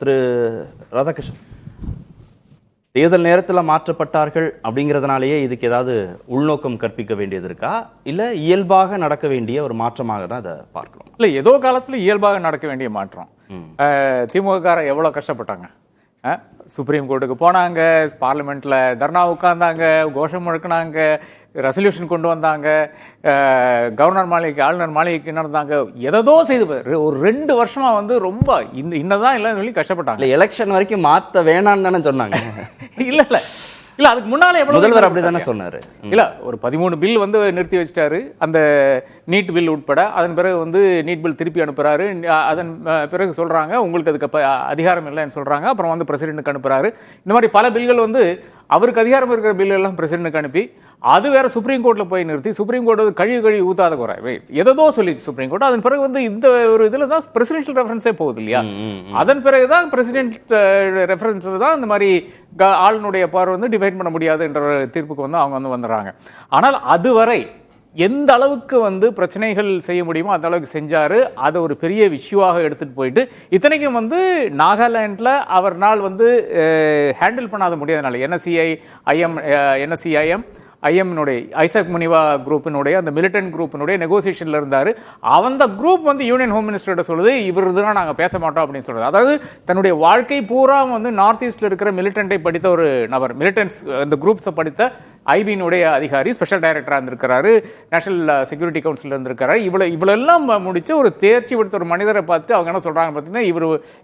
திரு ராதாகிருஷ்ணன், தேர்தல் நேரத்தில் மாற்றப்பட்டார்கள் அப்படிங்கிறதுனாலேயே இதுக்கு ஏதாவது உள்நோக்கம் கற்பிக்க வேண்டியது இருக்கா, இல்லை இயல்பாக நடக்க வேண்டிய ஒரு மாற்றமாக தான் அதை பார்க்கிறோம்? இல்லை, ஏதோ காலத்தில் இயல்பாக நடக்க வேண்டிய மாற்றம். திமுககாரர் எவ்வளோ கஷ்டப்பட்டாங்க. சுப்ரீம் கோர்ட்டுக்கு போனாங்க, பார்லிமெண்ட்ல தர்ணா உட்கார்ந்தாங்க, கோஷம் முழக்கினாங்க, ரெசல்யூஷன் கொண்டு வந்தாங்க, கவர்னர் மாளிகைக்கு ஆளுநர் மாளிகைக்கு நடந்தாங்க, எதோ செய்து ஒரு 2 வருஷமா வந்து ரொம்ப இன்னதான் இல்லைன்னு சொல்லி கஷ்டப்பட்டாங்க. எலெக்ஷன் வரைக்கும் மாத்த வேணாம்னு தானே சொன்னாங்க. இல்ல இல்ல இல்ல அதுக்கு முன்னால எவ்வளவு முதல்வர் அப்படிதானே சொன்னாரு. இல்ல, ஒரு 13 பில் வந்து நிறுத்தி வச்சிட்டாரு, அந்த நீட் பில் உட்பட. அதன் பிறகு வந்து நீட் பில் திருப்பி அனுப்புறாரு. அதன் பிறகு சொல்றாங்க உங்களுக்கு அதுக்கு அதிகாரம் இல்லைன்னு சொல்றாங்க. அப்புறம் வந்து பிரசிடென்ட்டுக்கு அனுப்புறாரு. இந்த மாதிரி பல பில்கள் வந்து அவருக்கு அதிகாரம் இருக்கிற பில் எல்லாம் பிரசிடென்ட்டுக்கு அனுப்பி, அது வேற சுப்ரீம் கோர்ட்ல போய் நிறுத்தி, சுப்ரீம் கோர்ட் கழுவி ஊத்தாத குறை எதோ சொல்லிச்சு சுப்ரீம் கோர்ட். அதன் பிறகு வந்து இந்த ஒரு இதுல தான் பிரசிடென்ஷியல் ரெஃபரன்ஸே போகுது இல்லையா. அதன் பிறகுதான் பிரசிடென்ட் ரெஃபரன்ஸ் தான் இந்த மாதிரி ஆளுனுடைய பவர் வந்து டிஃபைன் பண்ண முடியாது என்ற தீர்ப்புக்கு வந்து அவங்க வந்து வந்துடுறாங்க. ஆனால் அதுவரை எந்த அளவுக்கு வந்து பிரச்சனைகள் செய்ய முடியுமோ அந்த அளவுக்கு செஞ்சாரு. அதை ஒரு பெரிய இஷ்யூவாக எடுத்துட்டு போயிட்டு, இத்தனைக்கும் வந்து நாகாலாண்டில் அவர்னால் வந்து ஹேண்டில் பண்ணாத முடியாதனால NSCIM ஐசக் முனிவா குரூப்பினுடைய அந்த மிலிட்டன்ட் குரூப்பினுடைய நெகோசியேஷன்ல இருந்தாரு. அந்த குரூப் வந்து யூனியன் ஹோம் மினிஸ்டரோட சொல்லுது, இவர் தான் நாங்க பேச மாட்டோம் அப்படின்னு சொல்றது. அதாவது தன்னுடைய வாழ்க்கை பூரா வந்து நார்த் ஈஸ்ட்ல இருக்கிற மிலிட்டன்ட்டை படித்த ஒரு நபர், மிலிட்டன்ஸ் அந்த குரூப்ஸை படித்த ஐபியினுடைய அதிகாரி, ஸ்பெஷல் டைரக்டரா இருந்திருக்கிறாரு, நேஷனல் செக்யூரிட்டி கவுன்சில் இருந்திருக்கிறாரு. இவ்வளெல்லாம் முடிச்சு ஒரு தேர்ச்சி படுத்த ஒரு மனிதரை பார்த்து அவங்க என்ன சொல்றாங்க பார்த்தீங்கன்னா,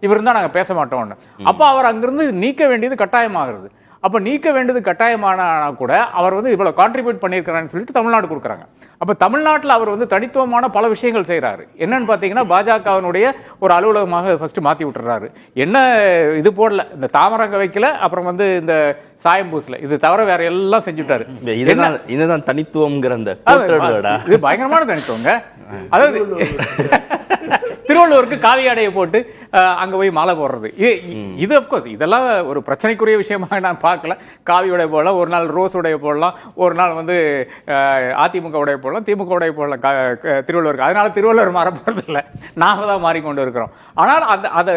இவர் தான் நாங்க பேச மாட்டோம்னு. அப்ப அவர் அங்கிருந்து நீக்க வேண்டியது கட்டாயமாகிறது. அப்ப நீக்க வேண்டியது கட்டாயமான கூட அவர் வந்து இவ்வளவு கான்ட்ரிபியூட் பண்ணியிருக்கிறான்னு சொல்லிட்டு தமிழ்நாடு கொடுக்குறாங்க. அப்ப தமிழ்நாட்டில் அவர் வந்து தனித்துவமான பல விஷயங்கள் செய்யறாரு. என்னன்னு பாத்தீங்கன்னா, பாஜகவினுடைய ஒரு அலுவலகமாக ஃபர்ஸ்ட் மாத்தி விட்டுறாரு. என்ன இது போடல, இந்த தாமரங்க வைக்கல, அப்புறம் வந்து இந்த சாயம் பூசல, இது தவிர வேற எல்லாம் செஞ்சுட்டாரு. இதுதான் தனித்துவம்ங்கிற அந்த இது பயங்கரமான தனித்துவங்க. அதாவது திருவள்ளுவருக்கு காவி ஆடையை போட்டு அங்க போய் மாலை போடுறது, இது அப்கோர்ஸ் இதெல்லாம் ஒரு பிரச்சனைக்குரிய விஷயமாக நான் பார்க்கல. காவி உடைய போடலாம், ஒரு நாள் ரோஸ் உடைய போடலாம், ஒரு நாள் வந்து அதிமுக உடைய போடலாம், திமுக உடைய போடலாம் திருவள்ளுவருக்கு. அதனால திருவள்ளுவர் மாற போறது இல்லை, நாம தான் மாறிக்கொண்டு இருக்கிறோம். ஆனால் அந்த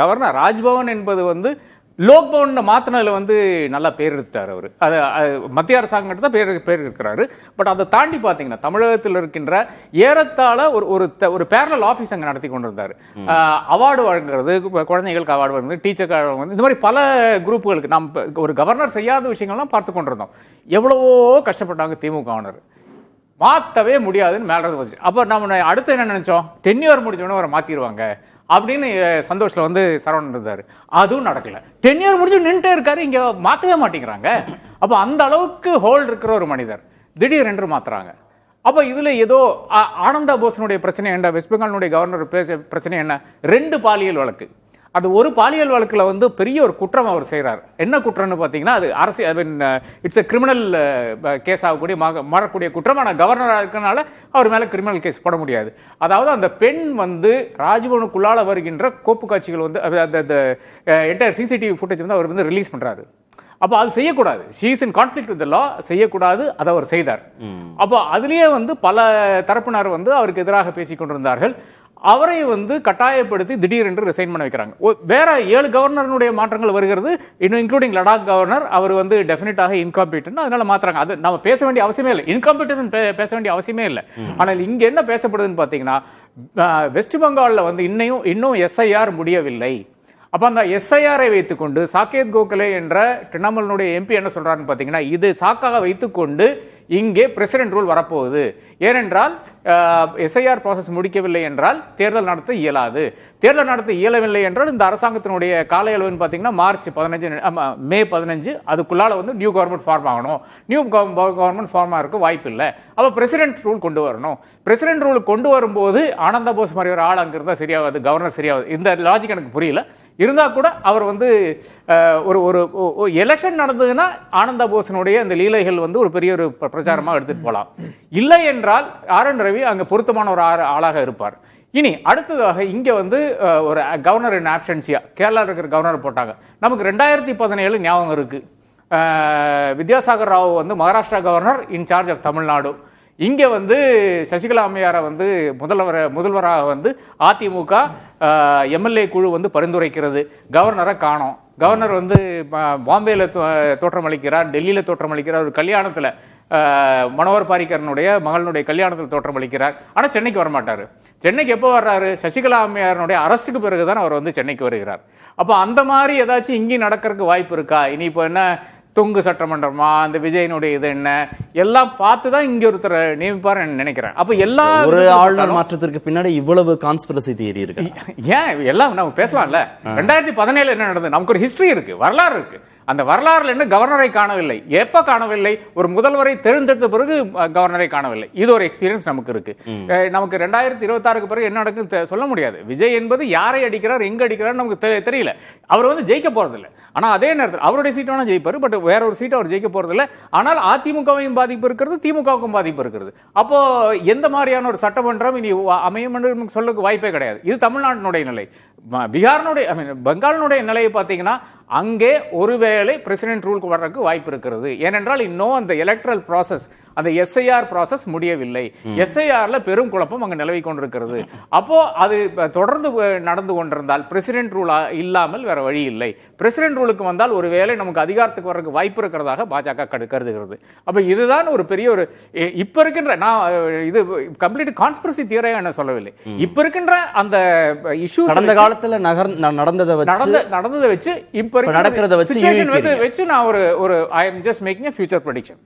கவர்னர் ராஜ்பவன் என்பது வந்து லோக்பவன் மாத்தினதுல வந்து நல்லா பேர் எடுத்துட்டாரு அவரு. அது மத்திய அரசாங்கத்தை பேர் இருக்கிறாரு. பட் அதை தாண்டி பாத்தீங்கன்னா, தமிழகத்தில் இருக்கின்ற ஏறத்தாழ ஒரு பேரலல் ஆபீஸ் அங்க நடத்தி கொண்டிருந்தாரு. அவார்டு வழங்குறது, குழந்தைகளுக்கு அவார்டு வழங்குறது, டீச்சருக்கு அவார்டு வழங்குறது, இந்த மாதிரி பல குரூப்புகளுக்கு நாம் ஒரு கவர்னர் செய்யாத விஷயங்கள்லாம் பார்த்து கொண்டிருந்தோம். எவ்வளவோ கஷ்டப்பட்டாங்க திமுகவினர், மாத்தவே முடியாதுன்னு மேல வந்துச்சு. அப்ப நம்ம அடுத்து என்ன நினைச்சோம், டென்யூர் முடிஞ்சோன்னு அவரை மாத்திடுவாங்க அப்படின்னு சந்தோஷத்துல வந்து சரவணன் இருந்தாரு. அதுவும் நடக்கல. டென்யூர் முடிஞ்சு நின்றுட்டே இருக்காரு, இங்க மாத்தவே மாட்டேங்கிறாங்க. அப்ப அந்த அளவுக்கு ஹோல்ட் இருக்கிற ஒரு மனிதர் திடீர் என்று மாத்துறாங்க. அப்ப இதுல ஏதோ ஆனந்தா போஸனுடைய பிரச்சனை என்ன, வெஸ்ட் பெங்காலுடைய கவர்னர் பிரச்சனை என்ன, 2 பாலியல் வழக்கு. அது ஒரு பாலியல் வழக்குல வந்து பெரிய ஒரு குற்றம் அவர் செய்யறாரு. என்ன குற்றம்னு பாத்தீங்கன்னா, அது அரசியல் இட்ஸ் எ கிரிமினல் கேஸ் ஆகக்கூடிய மாறக்கூடிய குற்றம். ஆனால் கவர்னராக இருக்கனால அவர் மேல கிரிமினல் கேஸ் போட முடியாது. அதாவது அந்த பெண் வந்து ராஜ்பவனுக்குள்ளால வருகின்ற கோப்பு காட்சிகள் வந்து அந்த என்டையர் சிசிடிவி ஃபுட்டேஜ் வந்து அவர் வந்து ரிலீஸ் பண்றாரு. அப்போ அது செய்யக்கூடாது, she is in conflict with the law, செய்யக்கூடாது, அதை அவர் செய்தார். அப்போ அதுலயே வந்து பல தரப்பினர் வந்து அவருக்கு எதிராக பேசிக் கொண்டிருந்தார்கள். அவரை வந்து கட்டாயப்படுத்தி திடீரென்று ரிசைன் பண்ண வைக்கிறாங்க. வேற 7 கவர்னருடைய மாற்றங்கள் வருகிறது, இன்னும் இன்க்ளூடிங் லடாக் கவர்னர். அவர் வந்து டெஃபினட்டாக இன்காம்பிட்டன்ட், அதனால மாத்துறாங்க. அது நம்ம பேச வேண்டிய அவசியமே இல்லை, இன்காம்பிட்டன்ஸ் பேச வேண்டிய அவசியமே இல்லை. ஆனால் இங்க என்ன பேசப்படுதுன்னு பாத்தீங்கன்னா, வெஸ்ட் பெங்கால்ல வந்து இன்னும் SIR முடியவில்லை. அப்ப அந்த SIR-ஐ வைத்துக்கொண்டு சாகேத் கோகலே என்ற திரிணாமுலுடைய MP என்ன சொல்றாருன்னு பாத்தீங்கன்னா, இது சாக்காக வைத்துக்கொண்டு இங்கே பிரசிடென்ட் ரூல் வரப்போகுது. ஏனென்றால் SIR ப்ராசஸ் முடிக்கவில்லை என்றால் தேர்தல் நடத்த இயலாது. தேர்தல் நடத்த இயலவில்லை என்றால் இந்த அரசாங்கத்தினுடைய கால அளவுன்னு பார்த்தீங்கன்னா மே 15 அதுக்குள்ளால வந்து நியூ கவர்மெண்ட் ஃபார்ம் ஆகணும். நியூ கவர்மெண்ட் ஃபார்ம் ஆகிறதுக்கு வாய்ப்பு இல்லை. அப்போ பிரசிடென்ட் ரூல் கொண்டு வரணும். பிரசிடென்ட் ரூல் கொண்டு வரும்போது ஆனந்தா போஸ் மாதிரி ஒரு ஆள் அங்கே இருந்தால் சரியாகாது, கவர்னர் சரியாகாது. இந்த லாஜிக் எனக்கு புரியல. இருந்தா கூட அவர் வந்து ஒரு எலெக்ஷன் நடந்ததுன்னா ஆனந்தா போஸனுடைய அந்த லீலைகள் வந்து ஒரு பெரிய ஒரு பிரச்சாரமாக எடுத்துட்டு போகலாம். இல்லை என்றால் RN ரவி அங்க பொருத்தமான ஒரு ஆளாக இருப்பார். இனி அடுத்ததாக இங்க வந்து ஒரு கவர்னர் இன் ஆப்சன்சியா கேரளா இருக்கிற கவர்னர் போட்டாங்க. நமக்கு 2017 ஞாபகம் இருக்கு. வித்யாசாகர் ராவ் வந்து Maharashtra governor in charge of Tamil Nadu. இங்க வந்து சசிகலா அம்மையாரை வந்து முதல்வராக வந்து அதிமுக எம்எல்ஏ குழு வந்து பரிந்துரைக்கிறது. கவர்னரை காணோம். கவர்னர் வந்து பாம்பேல தோற்றமளிக்கிறார், டெல்லியில தோற்றமளிக்கிறார், ஒரு கல்யாணத்துல மனோகர் பாரிக்கரனுடைய மகளுடைய கல்யாணத்தில் தோற்றமளிக்கிறார். ஆனா சென்னைக்கு வரமாட்டாரு. சென்னைக்கு எப்போ வர்றாரு? சசிகலா அம்மையாருடைய அரஸ்டுக்கு பிறகுதான் அவர் வந்து சென்னைக்கு வருகிறார். அப்போ அந்த மாதிரி ஏதாச்சும் இங்கேயும் நடக்கிறதுக்கு வாய்ப்பு இருக்கா? இனி இப்போ என்ன தொங்கு சட்டமன்றமா, அந்த விஜயனுடைய இது என்ன எல்லாம் பார்த்துதான் இங்க ஒருத்தர் நியமிப்பார் நினைக்கிறேன். அப்ப எல்லா ஒரு ஆளுநர் மாற்றத்திற்கு பின்னாடி இவ்வளவு கான்ஸ்பிரசி தியரி இருக்கு. ஏன் எல்லாம் நம்ம பேசலாம்ல. 2017 என்ன நடந்தது? நமக்கு ஒரு ஹிஸ்டரி இருக்கு, வரலாறு இருக்கு. அந்த வரலாறுல என்ன கவர்னரை காணவில்லை. எப்ப காணவில்லை? ஒரு முதல்வரை தேர்ந்தெடுத்த பிறகு கவர்னரை காணவில்லை. இது ஒரு எக்ஸ்பீரியன்ஸ் நமக்கு இருக்கு. நமக்கு 2026க்கு பிறகு என்ன நடக்கும் சொல்ல முடியாது. விஜய் என்பது யாரை அடிக்கிறார், எங்க அடிக்கிறார் நமக்கு தெரியல. அவர் வந்து ஜெயிக்க போறதில்லை. ஆனா அதே நேரத்தில் அவருடைய சீட் வேணா ஜெயிப்பாரு, பட் வேற ஒரு சீட் அவர் ஜெயிக்க போறதில்லை. ஆனால் அதிமுகவையும் பாதிப்பு இருக்கிறது, திமுகவுக்கும் பாதிப்பு இருக்கிறது. அப்போ எந்த மாதிரியான ஒரு சட்டமன்றம் இனி அமையும் என்று சொல்லுக்கு வாய்ப்பே கிடையாது. இது தமிழ்நாட்டினுடைய நிலை. பீகாரினுடைய பெங்காலினுடைய நிலையை பார்த்தீங்கன்னா அங்கே ஒருவேளை பிரசிடென்ட் ரூலுக்கு வர்றதுக்கு வாய்ப்பு இருக்கிறது. ஏனென்றால் இன்னும் அந்த எலக்ட்ரல் ப்ராசஸ், அந்த எஸ்ஐஆர் ப்ராசஸ் முடியவில்லை. எஸ்ஐஆர்ல பெரும் குழப்பம் அங்கு நிலவி கொண்டிருக்கிறது. அப்போ அது தொடர்ந்து நடந்து கொண்டிருந்தால் பிரசிடென்ட் ரூல் இல்லாமல் வேற வழி இல்லை. பிரசிடென்ட் ரூலுக்கு வந்தால் ஒருவேளை நமக்கு அதிகாரத்துக்கு வர்றதுக்கு வாய்ப்பு இருக்கிறதாக பாஜக கருதுகிறது. அப்ப இதுதான் ஒரு பெரிய ஒரு இப்ப இருக்கின்ற, நான் இது கம்ப்ளீட் கான்ஸ்பிரசி தியரியா என்ன சொல்லவில்லை. இப்ப இருக்கின்ற அந்த இஷ்யூ கடந்த காலத்துல நடந்ததை வச்சு இப்ப நடக்கிறத வச்சு நான் ஒரு I am just making a future prediction.